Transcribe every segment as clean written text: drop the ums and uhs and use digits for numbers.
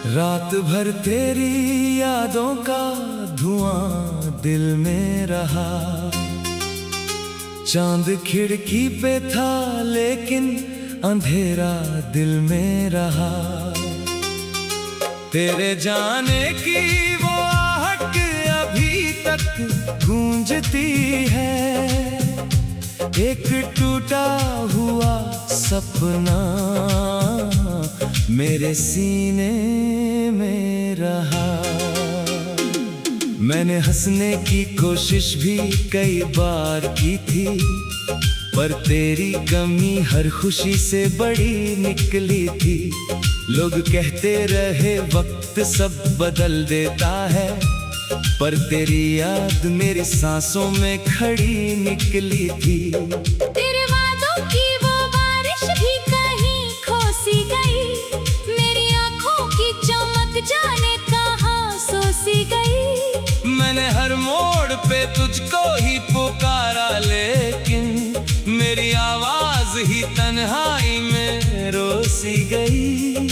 रात भर तेरी यादों का धुआं दिल में रहा। चांद खिड़की पे था लेकिन अंधेरा दिल में रहा। तेरे जाने की वो आहट अभी तक गूंजती है। एक टूटा हुआ सपना मेरे सीने में रहा। मैंने हंसने की कोशिश भी कई बार की थी, पर तेरी कमी हर खुशी से बड़ी निकली थी। लोग कहते रहे वक्त सब बदल देता है, पर तेरी याद मेरी सांसों में खड़ी निकली थी। तेरे वादों की वो बारिश भी कहीं खोसी गई। मेरी आंखों की चमक जाने कहां सोसी गई। मैंने हर मोड़ पे तुझको ही पुकारा, लेकिन मेरी आवाज ही तन्हाई में रोसी गई।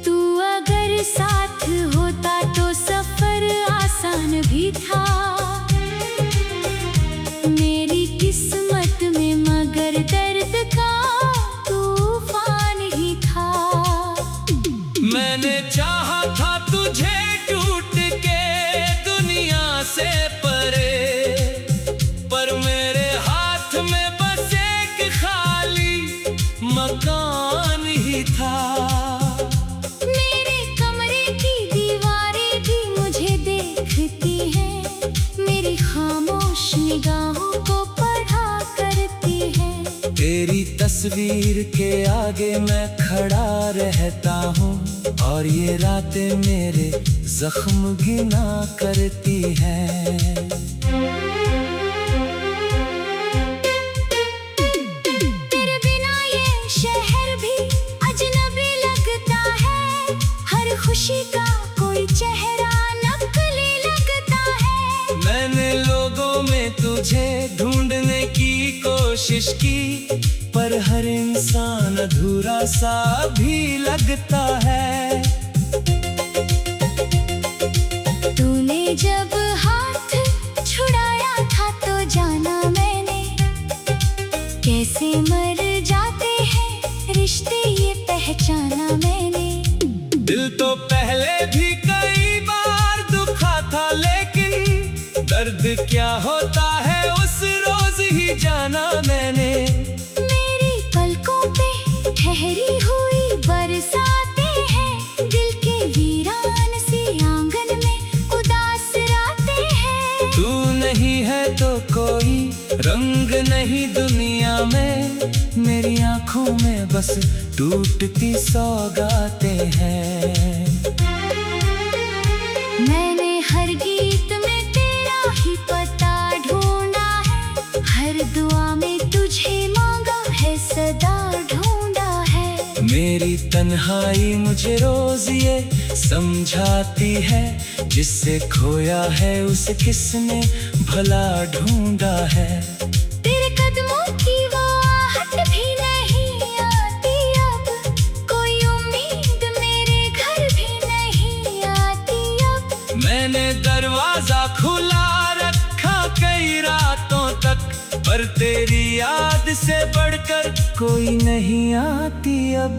तू अगर साथ होता तो सफर आसान भी था मेरी किस्मत में, मगर दर्द का तूफान ही था। मैंने चाहा था तुझे टूट के दुनिया से परे, पर मेरे हाथ में बस एक खाली मकान ही था। मेरे कमरे की दीवारें भी मुझे देखती हैं, मेरी खामोश निगाहों को पढ़ा करती हैं। तेरी तस्वीर के आगे मैं खड़ा रहता हूँ, और ये रातें मेरे जख्म गिना करती हैं। तेरे बिना ये शहर भी अजनबी लगता है। हर खुशी का कोई चेहरा नकली लगता है। मैंने लोगों में तुझे ढूंढने की कोशिश की, पर हर इंसान अधूरा सा भी लगता है। तूने जब हाथ छुड़ाया था तो जाना मैंने, कैसे मर जाते हैं रिश्ते ये पहचाना मैंने। दिल तो पहले भी कई बार दुखा था, लेकिन दर्द क्या होता है उस रोज ही जाना मैंने। मेरी पलकों पे ठहरी हुई बरसातें हैं, दिल के वीरान सी आंगन में उदास रातें हैं। तू नहीं है तो कोई रंग नहीं दुनिया में, मेरी आंखों में बस टूटती सौगातें हैं। मैंने हर गीत में तेरा ही पता ढूंढा है, हर दुआ में तुझे मांगा है, सदा ढूंढा है। मेरी तन्हाई मुझे रोज ये समझाती है, जिससे खोया है उसे किसने भला ढूंढा है। तेरे कदमों की वो आहट भी नहीं आती अब, कोई उम्मीद मेरे घर भी नहीं आती अब। मैंने दरवाजा खुला रखा कई रातों तक, पर तेरी याद से बढ़कर कोई नहीं आती अब।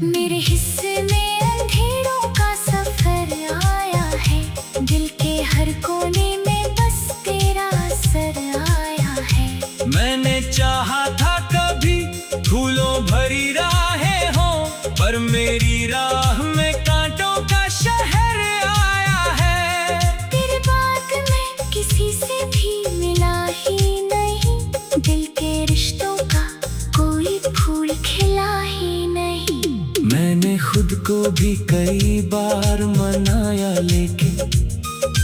मेरे हिस्से में अंधेरों का सफर आया है, दिल के हर कोने में बस तेरा असर आया है। मैंने चाहा था कभी फूलों भरी राहें हों, पर मेरी राह में कांटों का शहर आया है। तेरे बाद मैं किसी से भी मिला ही नहीं, दिल के रिश्तों का कोई फूल खिला ही नहीं। मैंने खुद को भी कई बार मनाया, लेकिन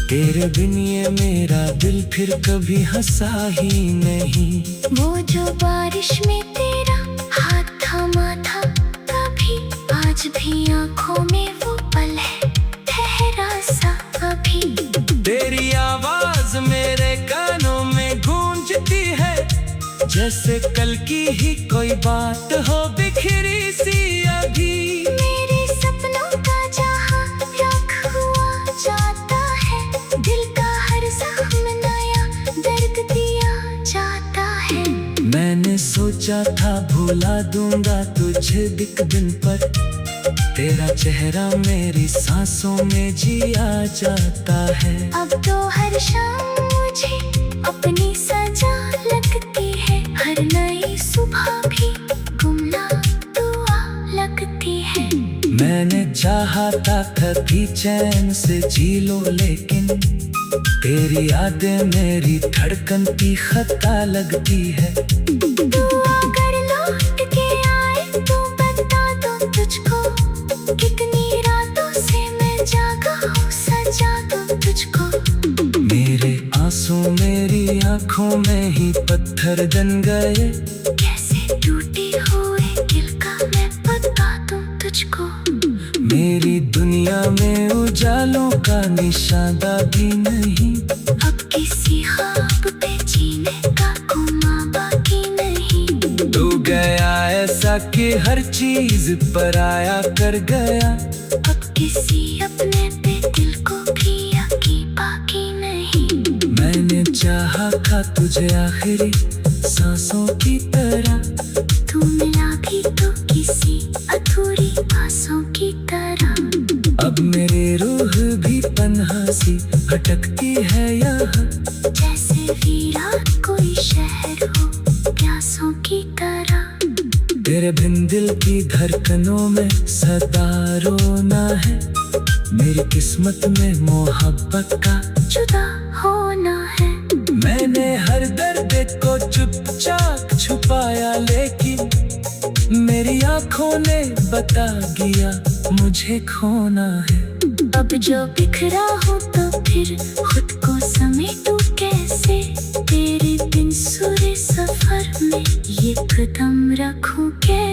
तेरे बिन ये मेरा दिल फिर कभी हंसा ही नहीं। वो जो बारिश में तेरा हाथ थामा था कभी, आज भी आंखों में वो पल है ठहरा सा अभी। तेरी आवाज मेरे कानों में गूंजती है, जैसे कल की ही कोई बात हो बिखरी सी अभी। मेरे सपनों का जहां राख हुआ जाता है, दिल का हर जख्म नया दर्द दिया जाता है। मैंने सोचा था भुला दूंगा तुझे एक दिन, पर तेरा चेहरा मेरी सांसों में जिया जाता है। अब तो हर शाम मुझे अपनी सजा लगती है, हर नई सुबह भी गुमनाम दुआ लगती है। मैंने चाहा था कभी चैन से जी लो, लेकिन तेरी यादें मेरी धड़कन की खता लगती है। तू अगर लौट के आए तो बता दूं तुझको, कितनी रातों से मैं जागा हूँ सजा दूं तुझको। मेरे आंसू मेरी आंखों में ही पत्थर जन गए, कैसे टूटे हुए दिल का मैं बता दूं तुझको। मेरी दुनिया में उजालों का निशाना भी नहीं, अब किसी ख्वाब पे जीने का गुमा बाकी नहीं। तू गया ऐसा कि हर चीज पराया कर गया, अब किसी अपने पे दिल को भी यकीन बाकी नहीं। मैंने चाहा था तुझे आखिरी सांसों की तरह, तू मिला भी तो किसी अधूरी आसों की तरह। अब मेरी रूह भी पन्हा सी भटकती है यहाँ, जैसे वीरान कोई शहर हो प्यासों की तरह। तेरे बिन दिल की धड़कनों में सदा रोना है, मेरी किस्मत में मोहब्बत का जुदा होना है। मैंने हर दर्द को चुपचाप छुपाया, लेकिन मेरी आंखों ने बता दिया मुझे खोना है। अब जो बिखरा हो तो फिर खुद को समेटूं कैसे, तेरे बिन सुरे सफर में ये कदम रखूं कैसे।